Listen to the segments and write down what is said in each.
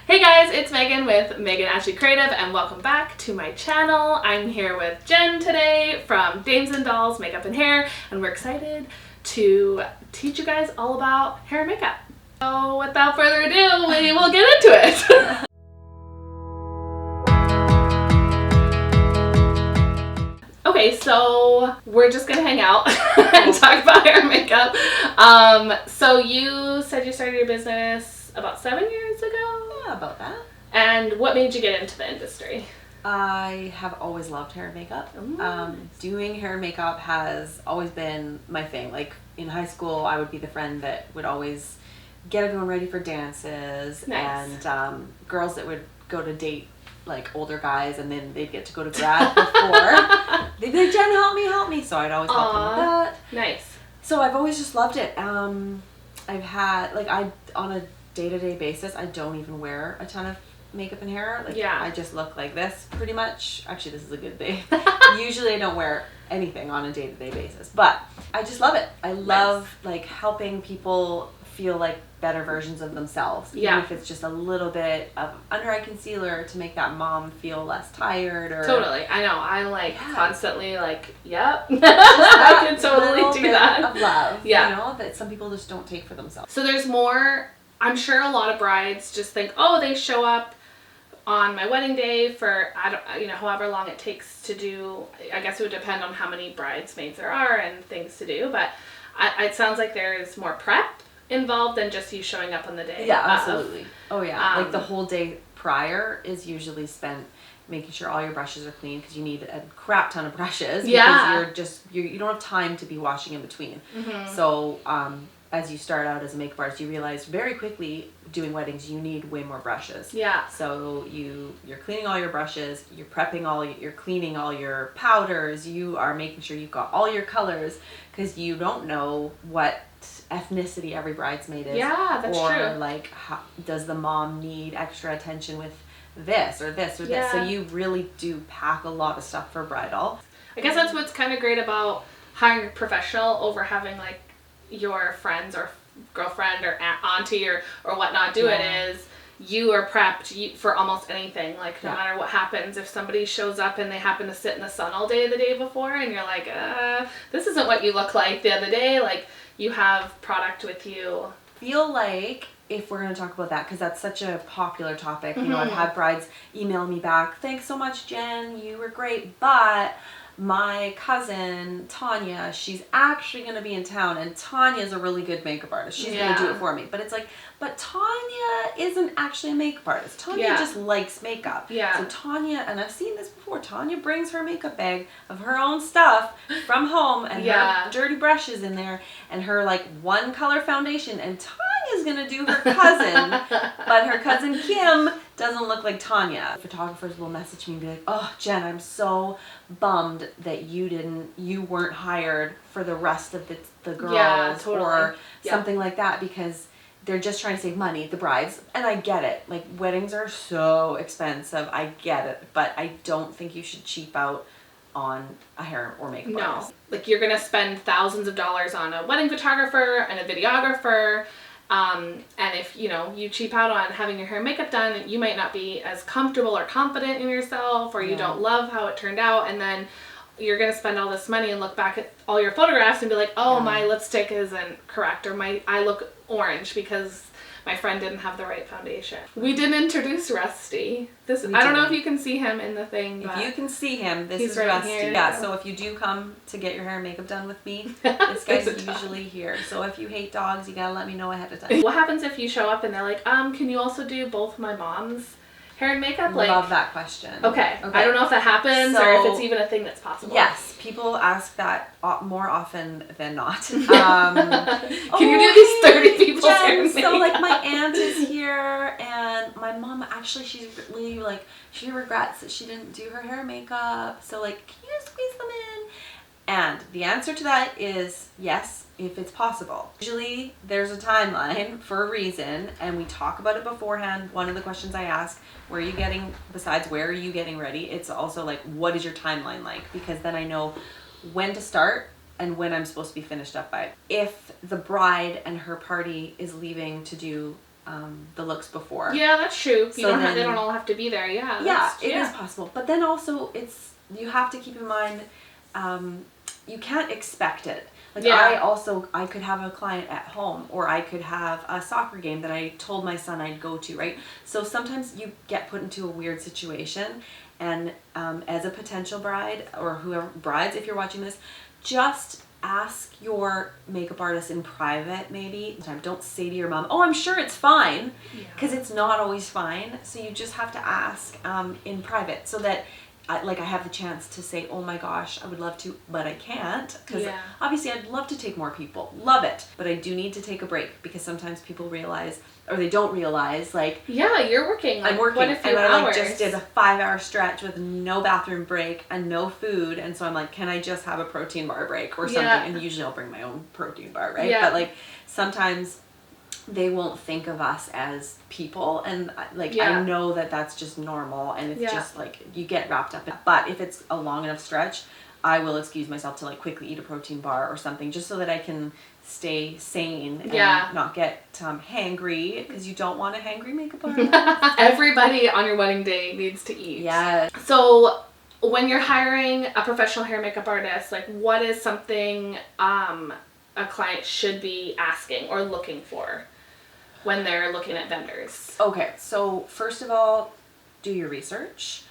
Hey guys, it's Megan with Megan Ashley Creative and welcome back to my channel. I'm here with Jen today from Dames and Dolls Makeup and Hair, and we're excited to teach you guys all about hair and makeup. So without further ado, we will get into it. Okay, so we're just gonna hang out and talk about hair and makeup. So you said you started your business about 7 years ago? Yeah, about that. And what made you get into the industry? I have always loved hair and makeup. Doing hair and makeup has always been my thing. Like in high school, I would be the friend that would always get everyone ready for dances. Nice. And girls that would go to date like older guys, and then they'd get to go to grad before. They'd be like, Jen, help me. So I'd always help them with that. Nice. So I've always just loved it. I've had, like, on a day-to-day basis, I don't even wear a ton of makeup and hair. Like, yeah. I just look like this pretty much. Actually, this is a good day. Usually I don't wear anything on a day-to-day basis, but I just love it. I love like helping people feel like better versions of themselves, even if it's just a little bit of under eye concealer to make that mom feel less tired. Or totally, I know. I'm like constantly like, yep, I can totally do that. Of love, yeah, you know, that some people just don't take for themselves. So there's more. I'm sure a lot of brides just think, oh, they show up on my wedding day for however long it takes to do. I guess it would depend on how many bridesmaids there are and things to do, but it sounds like there is more prep involved than just you showing up on the day. Yeah, absolutely. Oh yeah, like the whole day prior is usually spent making sure all your brushes are clean, because you need a crap ton of brushes. Yeah. Because you don't have time to be washing in between. Mm-hmm. So as you start out as a makeup artist, you realize very quickly doing weddings you need way more brushes. Yeah. So you're cleaning all your brushes, you're prepping you're cleaning all your powders, you are making sure you've got all your colors, because you don't know what ethnicity every bridesmaid is. Yeah, that's true. Or like, does the mom need extra attention with this or this or this? So you really do pack a lot of stuff for bridal. I guess that's what's kind of great about hiring a professional over having like your friends or girlfriend or auntie or whatnot do it. Is you are prepped for almost anything. Like no matter what happens, if somebody shows up and they happen to sit in the sun all day the day before and you're like, this isn't what you look like the other day, like you have product with you. Feel like, if we're going to talk about that, because that's such a popular topic, you know, I've had brides email me back, thanks so much, Jen, you were great, but my cousin Tanya, she's actually going to be in town, and Tanya's a really good makeup artist. She's going to do it for me. But it's like, but Tanya isn't actually a makeup artist. Tanya just likes makeup. Yeah. So Tanya, and I've seen this before, Tanya brings her makeup bag of her own stuff from home, and her dirty brushes in there, and her like one color foundation, and Tanya's going to do her cousin, but her cousin Kim doesn't look like Tanya. Photographers will message me and be like, oh, Jen, I'm so bummed that you weren't hired for the rest of the girls or something like that, because they're just trying to save money, the brides. And I get it. Like, weddings are so expensive. I get it. But I don't think you should cheap out on a hair or makeup artist. Like, you're going to spend thousands of dollars on a wedding photographer and a videographer. And if, you cheap out on having your hair and makeup done, you might not be as comfortable or confident in yourself, or you don't love how it turned out. And then you're going to spend all this money and look back at all your photographs and be like, oh, my lipstick isn't correct, or I look orange because my friend didn't have the right foundation. We didn't introduce Rusty. I don't know if you can see him in the thing. If you can see him, this is right Rusty. Here. Yeah, so if you do come to get your hair and makeup done with me, this guy's usually here. So if you hate dogs, you gotta let me know ahead of time. What happens if you show up and they're like, can you also do both my mom's hair and makeup? Love that question. Okay. I don't know if that happens or if it's even a thing that's possible. Yes, people ask that more often than not. Can you do these 30 people's hair and makeup? So like my aunt is here, and my mom actually, she's really like, she regrets that she didn't do her hair and makeup. So like, can you squeeze them in? And the answer to that is yes, if it's possible. Usually there's a timeline for a reason, and we talk about it beforehand. One of the questions I ask, besides where are you getting ready, it's also like, what is your timeline like? Because then I know when to start and when I'm supposed to be finished up by. If the bride and her party is leaving to do the looks before. Yeah, that's true. So then, they don't all have to be there. Yeah. Yeah, it is possible. But then also you have to keep in mind, you can't expect it. Like I could have a client at home, or I could have a soccer game that I told my son I'd go to, right? So sometimes you get put into a weird situation, and as a potential bride, or whoever, brides, if you're watching this, just ask your makeup artist in private, maybe. Don't say to your mom, oh, I'm sure it's fine, because it's not always fine. So you just have to ask in private, so that I have the chance to say, oh my gosh, I would love to, but I can't, because obviously I'd love to take more people, love it, but I do need to take a break, because sometimes people realize, or they don't realize, like, you're working. I'm working, and I just did a 5-hour stretch with no bathroom break and no food, and so I'm like, can I just have a protein bar break or something? And usually I'll bring my own protein bar, right? But like sometimes they won't think of us as people, and I know that that's just normal, and it's just like you get wrapped up in. But if it's a long enough stretch, I will excuse myself to quickly eat a protein bar or something, just so that I can stay sane and not get hangry, because you don't want a hangry makeup artist. Everybody on your wedding day needs to eat. Yeah. So when you're hiring a professional hair makeup artist, what is something a client should be asking or looking for when they're looking at vendors? Okay, so first of all, do your research.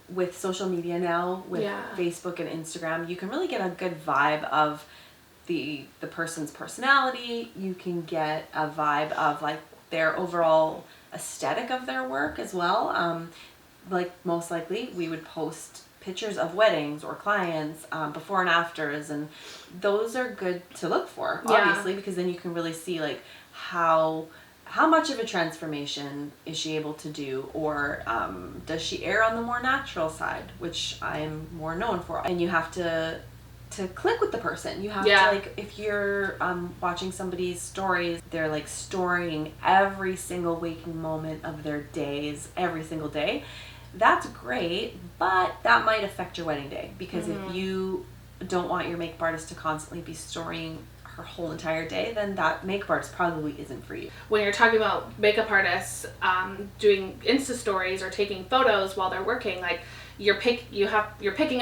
With social media now, with Facebook and Instagram, you can really get a good vibe of the person's personality. You can get a vibe of their overall aesthetic of their work as well. Most likely we would post pictures of weddings or clients, before and afters, and those are good to look for, obviously, because then you can really see how much of a transformation is she able to do, or does she err on the more natural side, which I'm more known for. And you have to click with the person. You have to, if you're watching somebody's stories, they're storing every single waking moment of their days every single day. That's great, but that might affect your wedding day, because if you don't want your makeup artist to constantly be storing her whole entire day, then that makeup artist probably isn't for you. When you're talking about makeup artists doing Insta stories or taking photos while they're working, you're picking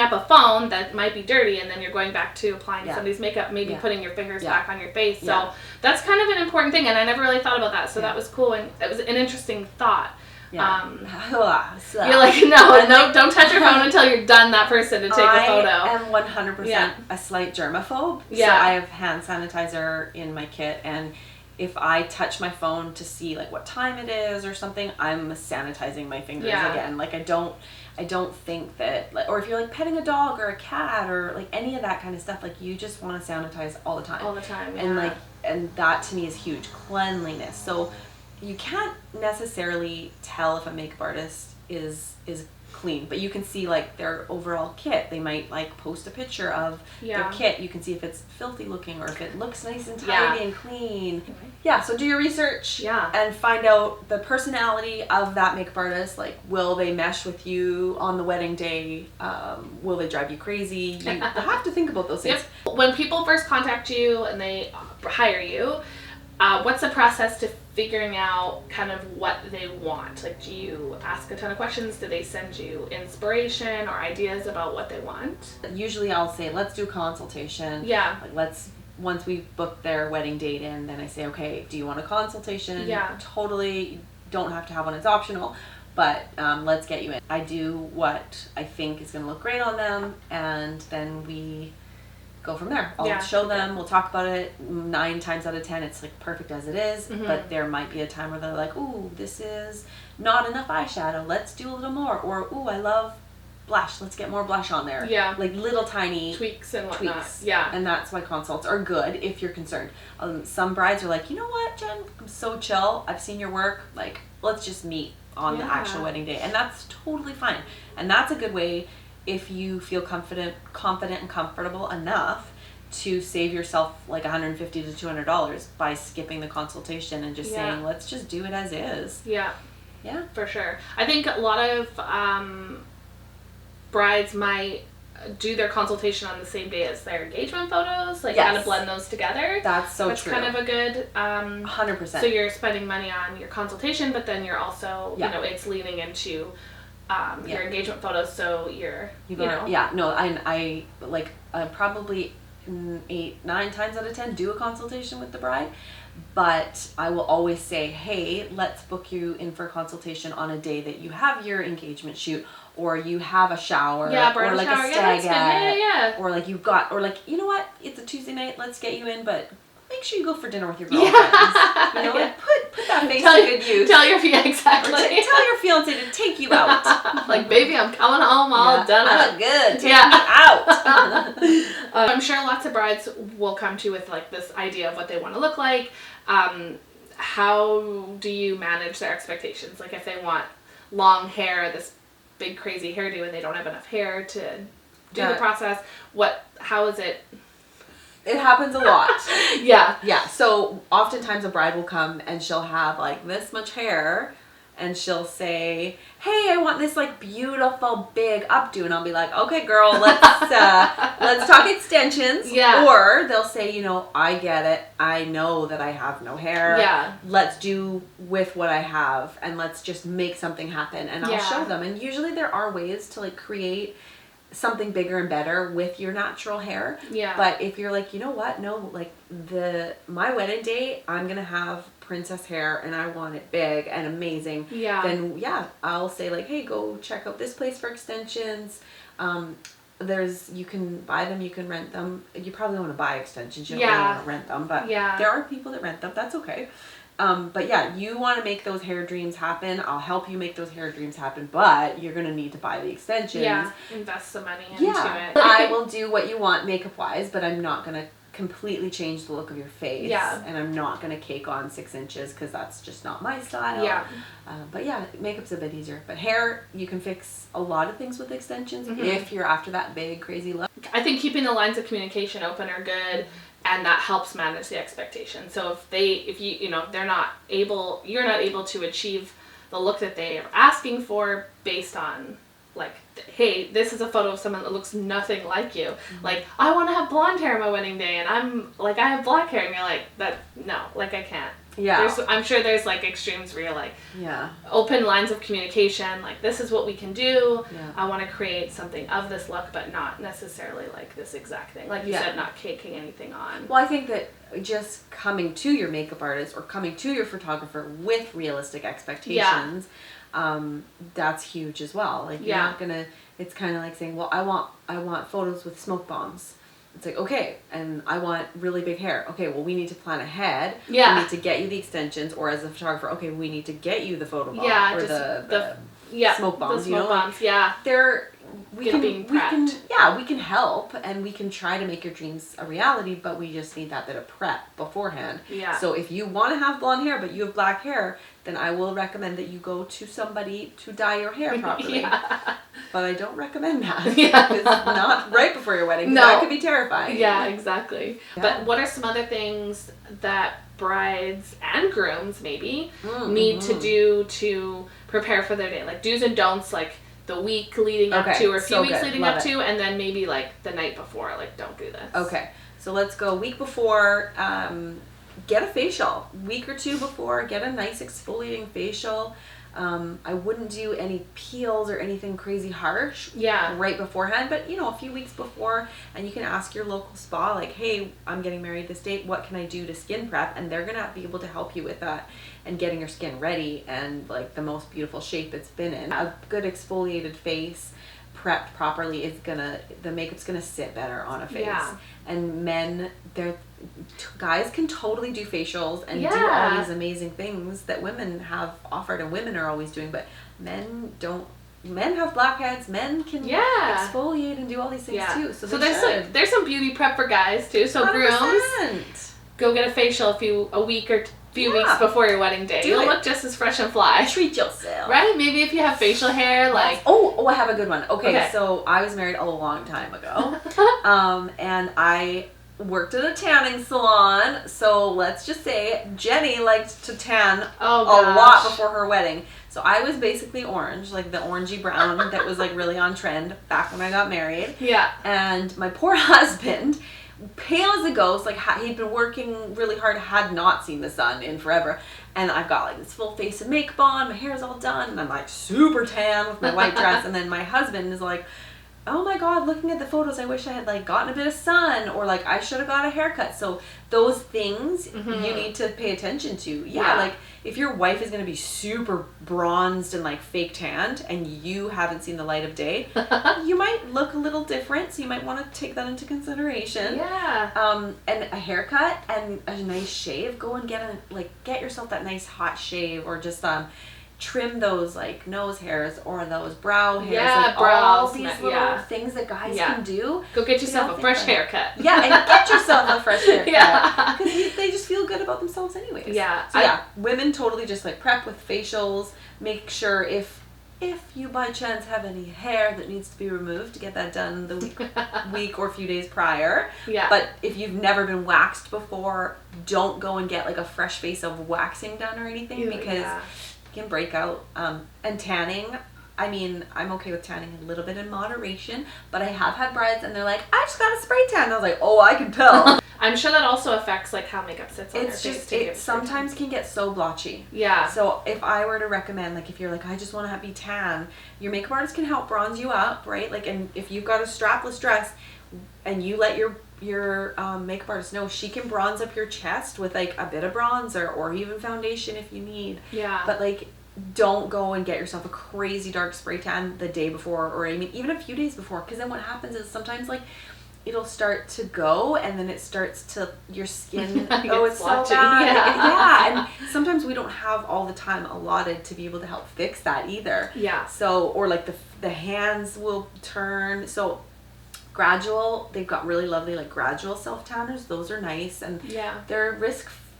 up a phone that might be dirty, and then you're going back to applying somebody's makeup, maybe putting your fingers back on your face. So that's kind of an important thing, and I never really thought about that. So that was cool, and it was an interesting thought. Yeah. You're like, no, don't touch your phone until you're done that person to take a photo. I am 100% a slight germaphobe. So I have hand sanitizer in my kit, and if I touch my phone to see what time it is or something, I'm sanitizing my fingers again. I don't think that, or if you're petting a dog or a cat or any of that kind of stuff, you just want to sanitize all the time. All the time, and that to me is huge. Cleanliness. So you can't necessarily tell if a makeup artist is clean, but you can see their overall kit. They might post a picture of their kit. You can see if it's filthy looking or if it looks nice and tidy and clean. So do your research and find out the personality of that makeup artist. Will they mesh with you on the wedding day? Will they drive you crazy? You have to think about those things. When people first contact you and they hire you, what's the process to figuring out kind of what they want? Do you ask a ton of questions? Do they send you inspiration or ideas about what they want? Usually I'll say, let's do a consultation. Yeah. Once we book their wedding date in, then I say, okay, do you want a consultation? Yeah. Totally. You don't have to have one. It's optional. But let's get you in. I do what I think is going to look great on them, and then we go from there. I'll show them, we'll talk about it. 9 times out of 10 it's perfect as it is, but there might be a time where they're like, ooh, this is not enough eyeshadow, let's do a little more, or ooh, I love blush, let's get more blush on there. Little tiny tweaks and whatnot. And that's why consults are good if you're concerned. Some brides are like, you know what, Jen, I'm so chill, I've seen your work, let's just meet on the actual wedding day, and that's totally fine. And that's a good way if you feel confident and comfortable enough to save yourself $150 to $200 by skipping the consultation and just saying, let's just do it as is. Yeah, for sure. I think a lot of brides might do their consultation on the same day as their engagement photos, like Yes. kind of blend those together. That's so That's true. kind of a good 100%. So you're spending money on your consultation, but then you're also Yeah. you know, it's leaning into Yeah. your engagement photos, so you're you know Yeah, no, I like probably 8, 9 times out of 10 do a consultation with the bride, but I will always say, hey, let's book you in for a consultation on a day that you have your engagement shoot, or you have a shower, bridal or like shower. a Yeah, that's good. stagette, Yeah. or like you've got, or like, you know what, it's a Tuesday night, let's get you in, but make sure you go for dinner with your girlfriends. You know, like put that face to good use. Tell your fiance exactly. Or tell your fiance to take you out. Like, baby, I'm coming home all done I up. look good. Take me out. I'm sure lots of brides will come to you with like this idea of what they want to look like. How do you manage their expectations? Like if they want long hair, this big crazy hairdo, and they don't have enough hair to do the process, how is it? It happens a lot. Yeah. Yeah. So oftentimes a bride will come and she'll have like this much hair, and she'll say, hey, I want this like beautiful big updo, and I'll be like, okay girl, let's talk extensions. Yeah. Or they'll say, you know, I get it, I know that I have no hair. Yeah. Let's do with what I have, and let's just make something happen. And I'll show them. And usually there are ways to like create something bigger and better with your natural hair. Yeah. But if you're like, you know what, no, like my wedding day, I'm gonna have princess hair and I want it big and amazing. Yeah. Then I'll say like, hey, go check out this place for extensions. You can buy them, you can rent them. You probably want to buy extensions, you don't really want to rent them, but there are people that rent them, that's okay. But yeah, you want to make those hair dreams happen. I'll help you make those hair dreams happen, but you're going to need to buy the extensions. Yeah, invest some money into it. I will do what you want makeup wise, but I'm not going to completely change the look of your face. Yeah. And I'm not going to cake on 6 inches because that's just not my style. Yeah. But yeah, makeup's a bit easier. But hair, you can fix a lot of things with extensions if you're after that big, crazy look. I think keeping the lines of communication open are good. And that helps manage the expectation. So if you're not able to achieve the look that they are asking for based on like, hey, this is a photo of someone that looks nothing like you. Like, I want to have blonde hair on my wedding day, and I'm like, I have black hair, and you're like, I can't. Yeah. I'm sure there's like extremes where you're like, yeah, open lines of communication, like this is what we can do. Yeah. I want to create something of this look, but not necessarily like this exact thing. Like you said, not caking anything on. Well, I think that just coming to your makeup artist or coming to your photographer with realistic expectations, that's huge as well. Like you're not gonna. It's kind of like saying, well, I want photos with smoke bombs. It's like, okay, and I want really big hair. Okay, well, we need to plan ahead. Yeah. We need to get you the extensions, or as a photographer, okay, we need to get you the photo bomb or just the smoke bombs. The smoke bombs, we can help, and we can try to make your dreams a reality, but we just need that bit of prep beforehand. Yeah. So if you want to have blonde hair, but you have black hair, then I will recommend that you go to somebody to dye your hair properly. But I don't recommend that. Yeah. It's not right before your wedding. No. That could be terrifying. Yeah, exactly. Yeah. But what are some other things that brides and grooms maybe need to do to prepare for their day? Like do's and don'ts, like the week leading up to, or a few weeks leading up to, and then maybe like the night before, like don't do this. Okay, so let's go week before. Get a facial. Week or 2 before, get a nice exfoliating facial. I wouldn't do any peels or anything crazy harsh right beforehand, but a few weeks before, and you can ask your local spa like, hey, I'm getting married this date, what can I do to skin prep? And they're gonna be able to help you with that and getting your skin ready and like the most beautiful shape it's been in. A good exfoliated face prepped properly the makeup's gonna sit better on a face. And guys can totally do facials and do all these amazing things that women have offered and women are always doing, but men don't. Men have blackheads. Men can exfoliate and do all these things too. So there's some beauty prep for guys too. So 100%. Grooms, go get a facial a week or few weeks before your wedding day. You'll look just as fresh and fly. Treat yourself. Right? Maybe if you have facial hair, like... Oh, I have a good one. Okay, so I was married a long time ago. And I worked at a tanning salon. So let's just say Jenny liked to tan a lot before her wedding. So I was basically orange, like the orangey brown that was like really on trend back when I got married. Yeah. And my poor husband, pale as a ghost, like he'd been working really hard, had not seen the sun in forever. And I've got like this full face of makeup on, my hair's all done, and I'm like super tan with my white dress. And then my husband is like, oh my God, looking at the photos, I wish I had like gotten a bit of sun, or like I should have got a haircut. So those things you need to pay attention to. Yeah, like if your wife is going to be super bronzed and like fake tanned and you haven't seen the light of day, you might look a little different. So you might want to take that into consideration. Yeah. And a haircut and a nice shave. Go and get yourself that nice hot shave, or just trim those like nose hairs or those brow hairs. Yeah, like brows. all these little things that guys can do. Go get yourself a fresh haircut. Yeah, and get yourself a fresh haircut. Yeah. Because they just feel good about themselves anyways. Yeah. So women totally just like prep with facials. Make sure if you by chance have any hair that needs to be removed, to get that done the week or a few days prior. Yeah. But if you've never been waxed before, don't go and get like a fresh face of waxing done or anything, because can break out. And tanning, I mean, I'm okay with tanning a little bit in moderation, but I have had brides and they're like, I just got a spray tan. And I was like, oh, I can tell. I'm sure that also affects like how makeup sits on your It's face just, too. it sometimes can get so blotchy. Yeah. So if I were to recommend, like if you're like, I just want to be tan, your makeup artist can help bronze you up, right? Like, and if you've got a strapless dress and you let your makeup artist know, she can bronze up your chest with like a bit of bronzer or even foundation if you need. Yeah. But like, don't go and get yourself a crazy dark spray tan the day before, or I mean even a few days before, because then what happens is sometimes like it'll start to go and then it starts to, your skin it's so bad. And sometimes we don't have all the time allotted to be able to help fix that either. Yeah. So, or like the hands will turn. So gradual, they've got really lovely like gradual self tanners. Those are nice, and they're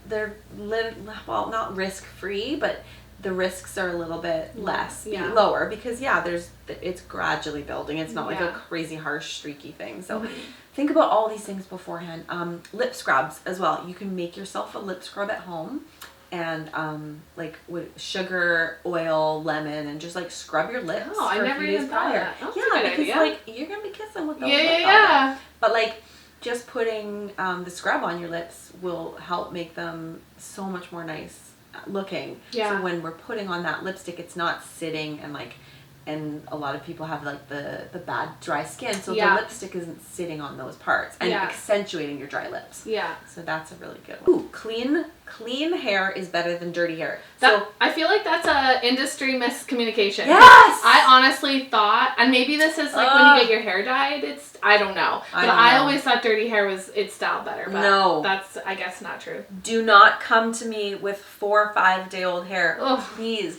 not risk free, but the risks are a little bit lower, because it's gradually building. It's not like a crazy harsh streaky thing. So think about all these things beforehand. Lip scrubs as well. You can make yourself a lip scrub at home, and like with sugar, oil, lemon, and just like scrub your lips for I never a few days even thought prior. that. That's a good because idea. like you're gonna be kissing with those. Yeah. But like just putting the scrub on your lips will help make them so much more nice looking. So when we're putting on that lipstick, it's not sitting and like, and a lot of people have like the bad dry skin, so the lipstick isn't sitting on those parts and accentuating your dry lips. So that's a really good one. Ooh, clean hair is better than dirty hair. So I feel like that's a industry miscommunication. Yes! I honestly thought, and maybe this is like when you get your hair dyed, I don't know. But I always thought dirty hair it styled better. But no. That's, I guess, not true. Do not come to me with 4 or 5 day old hair. Ugh. Please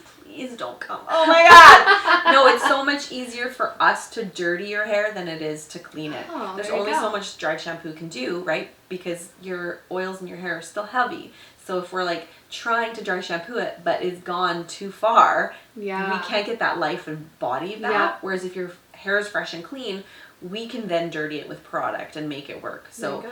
don't come. Oh my God. No, it's so much easier for us to dirty your hair than it is to clean it. There's only so much dry shampoo can do, right? Because your oils in your hair are still heavy. So if we're like trying to dry shampoo it, but it's gone too far, we can't get that life and body back. Whereas if your hair is fresh and clean, we can then dirty it with product and make it work. So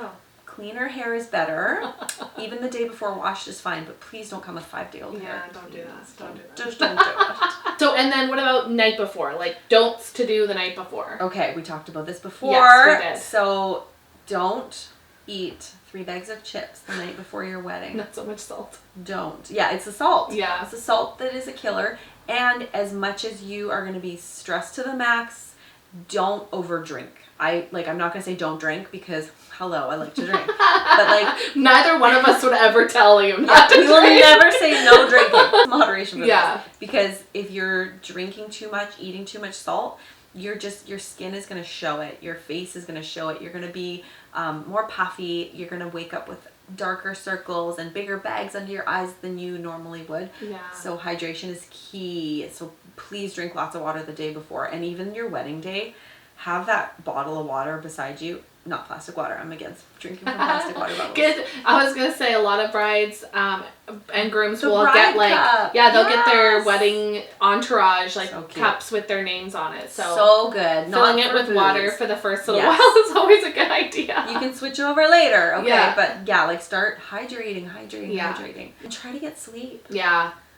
cleaner hair is better. Even the day before washed is fine, but please don't come with 5-day-old hair. Yeah, don't do that. Don't do that. Just don't do it. So, and then what about night before? Like, don'ts to do the night before. Okay, we talked about this before. Yes, we did. So, don't eat 3 bags of chips the night before your wedding. Not so much salt. Don't. Yeah, it's the salt. Yeah. It's the salt that is a killer. And as much as you are going to be stressed to the max, don't overdrink. I'm not going to say don't drink, because hello, I like to drink. But like, neither one of us would ever tell you not to we will drink. never say no drinking. Moderation for this. Because if you're drinking too much, eating too much salt, your skin is going to show it. Your face is going to show it. You're going to be more puffy. You're going to wake up with darker circles and bigger bags under your eyes than you normally would. So hydration is key. So please drink lots of water the day before, and even your wedding day, have that bottle of water beside you. Not plastic water. I'm against drinking from plastic water bottles. Good. I was gonna say a lot of brides and grooms The will bride get like cup. they'll get their wedding entourage like So cute. cups with their names on it. So good. Filling it with water for the first little while is always a good idea. You can switch over later, okay? But like start hydrating. And try to get sleep.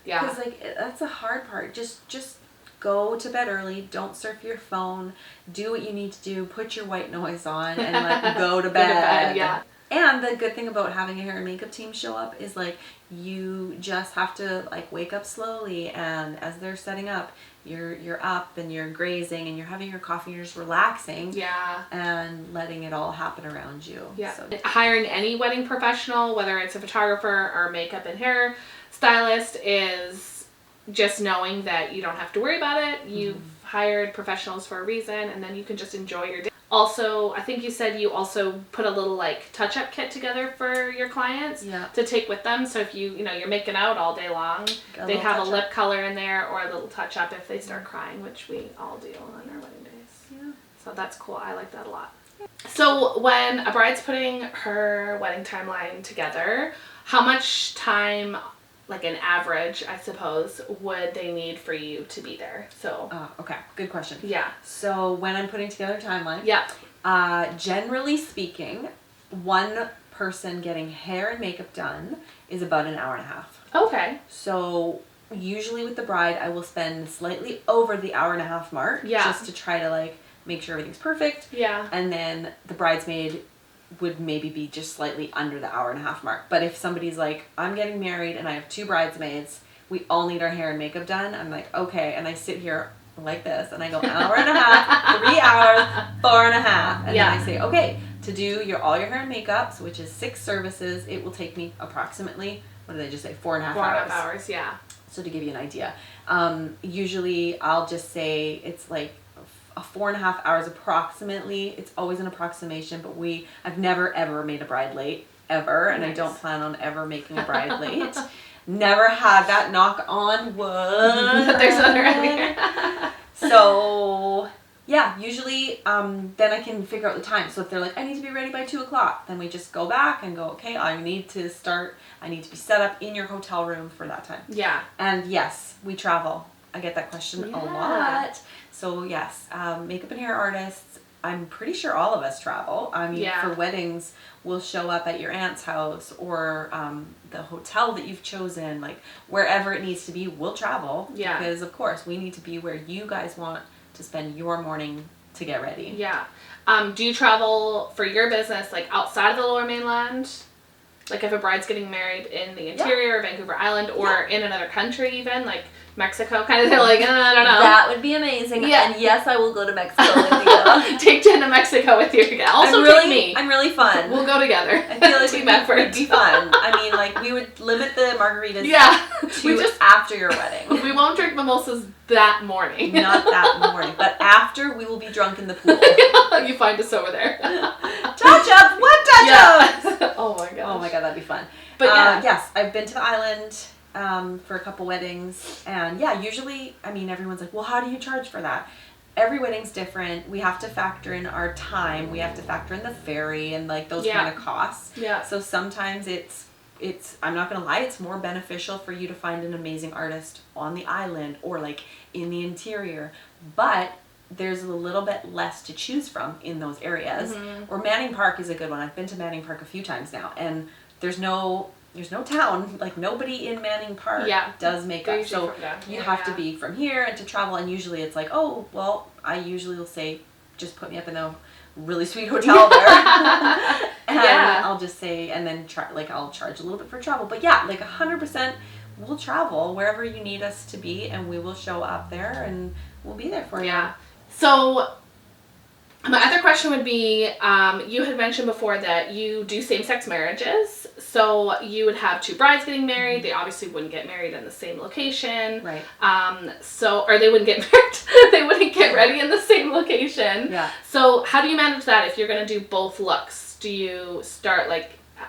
Yeah. Because like that's the hard part. Just go to bed early. Don't surf your phone. Do what you need to do. Put your white noise on and like go to bed. Go to bed, yeah. And the good thing about having a hair and makeup team show up is like you just have to like wake up slowly, and as they're setting up, you're up and you're grazing and you're having your coffee and you're just relaxing. Yeah. And letting it all happen around you. Yeah. So. Hiring any wedding professional, whether it's a photographer or makeup and hair stylist, is just knowing that you don't have to worry about it. You've hired professionals for a reason, and then you can just enjoy your day. Also, I think you said you also put a little like touch-up kit together for your clients to take with them. So if you're making out all day long, they have a lip color in there or a little touch-up if they start crying, which we all do on our wedding days. Yeah. So that's cool. I like that a lot. So when a bride's putting her wedding timeline together, how much time, like an average, I suppose, would they need for you to be there? So. Okay. Good question. Yeah. So when I'm putting together a timeline. Yeah. Generally speaking, one person getting hair and makeup done is about an hour and a half. Okay. So usually with the bride, I will spend slightly over the hour and a half mark. Yeah. Just to try to like make sure everything's perfect. Yeah. And then the bridesmaid would maybe be just slightly under the hour and a half mark. But if somebody's like, I'm getting married and I have 2 bridesmaids, we all need our hair and makeup done, I'm like, okay. And I sit here like this and I go hour and a half, 3 hours, 4.5. And then I say, okay, to do all your hair and makeup, so which is 6 services, it will take me approximately, what did I just say, 4.5 hours. 4.5 hours, yeah. So to give you an idea, usually I'll just say it's like 4.5 hours approximately. It's always an approximation, but I've never ever made a bride late ever. And I don't plan on ever making a bride late. Never had that, knock on wood. There's none around here. So yeah, usually then I can figure out the time. So if they're like, I need to be ready by 2:00, then we just go back and go, okay, I need to be set up in your hotel room for that time. Yeah. And yes, we travel. I get that question a lot. So yes, makeup and hair artists, I'm pretty sure all of us travel. I mean, for weddings, we'll show up at your aunt's house or the hotel that you've chosen, like wherever it needs to be, we'll travel. Yeah. Because of course, we need to be where you guys want to spend your morning to get ready. Yeah. Do you travel for your business like outside of the Lower Mainland? Like if a bride's getting married in the interior of Vancouver Island or in another country even, like Mexico, kind of, they're like, I don't know. That would be amazing. Yeah. And yes, I will go to Mexico with you. Take Jen to Mexico with you. Also take me. I'm really fun. We'll go together. I feel like team effort. It'd be fun. I mean, like, we would limit the margaritas to after your wedding. We won't drink mimosas that morning. Not that morning. But after, we will be drunk in the pool. You find us over there. Touch-up! What touch-ups? Oh my god. Oh my god, that'd be fun. But yes, I've been to the island for a couple weddings, and yeah, usually, I mean, everyone's like, well, how do you charge for that? Every wedding's different. We have to factor in our time. We have to factor in the ferry and like those kind of costs. Yeah. So sometimes it's I'm not gonna lie, it's more beneficial for you to find an amazing artist on the island or like in the interior, but there's a little bit less to choose from in those areas. Or Manning Park is a good one. I've been to Manning Park a few times now, and there's no town, like nobody in Manning Park does makeup. So you have to be from here and to travel, and usually it's like, oh, well, I usually will say, just put me up in a really sweet hotel there. And I'll just say, and then I'll charge a little bit for travel. But yeah, like 100% we'll travel wherever you need us to be, and we will show up there and we'll be there for you. Yeah. So my other question would be, you had mentioned before that you do same-sex marriages. So you would have 2 brides getting married. They obviously wouldn't get married in the same location. Right. Or they wouldn't get married. They wouldn't get ready in the same location. Yeah. So how do you manage that if you're going to do both looks? Do you start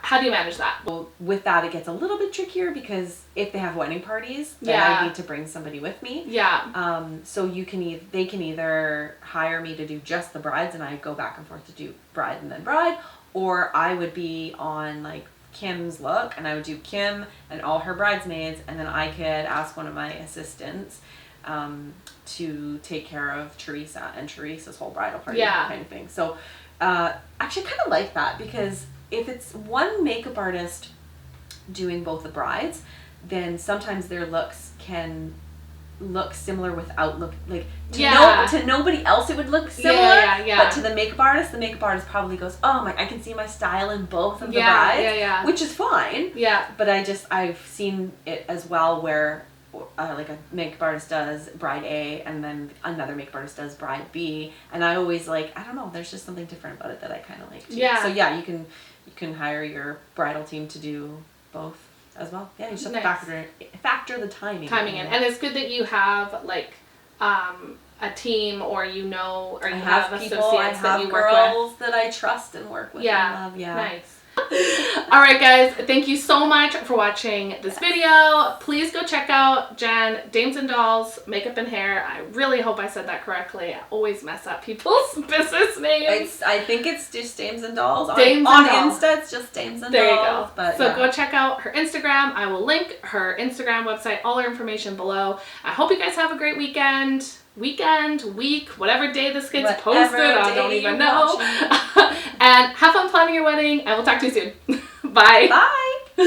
how do you manage that? Well, with that, it gets a little bit trickier because if they have wedding parties, then I need to bring somebody with me. Yeah. So they can either hire me to do just the brides and I go back and forth to do bride and then bride, or I would be on like Kim's look and I would do Kim and all her bridesmaids, and then I could ask one of my assistants to take care of Teresa and Teresa's whole bridal party kind of thing. So actually I kind of like that, because if it's one makeup artist doing both the brides, then sometimes their looks can look similar without look like to nobody else it would look similar. But to the makeup artist probably goes, oh my, I can see my style in both of the brides, which is fine. But I've seen it as well where like a makeup artist does bride A and then another makeup artist does bride B, and I always I don't know, there's just something different about it that I kind of like too. So you can hire your bridal team to do both as well. You just have to factor the timing in. And it's good that you have like a team, or you have associates that you work with. Girls that I trust and work with and love. Nice. All right, guys, thank you so much for watching this video. Please go check out Jen, Dames and Dolls Makeup and Hair. I really hope I said that correctly. I always mess up people's business names. I think it's just Dames and Dolls. On Dolls. Insta, it's just Dames and Dolls. There you go. But, go check out her Instagram. I will link her Instagram website, all her information below. I hope you guys have a great week, whatever day this gets posted, I don't even know. And have fun planning your wedding, and we'll talk to you soon. Bye. Bye.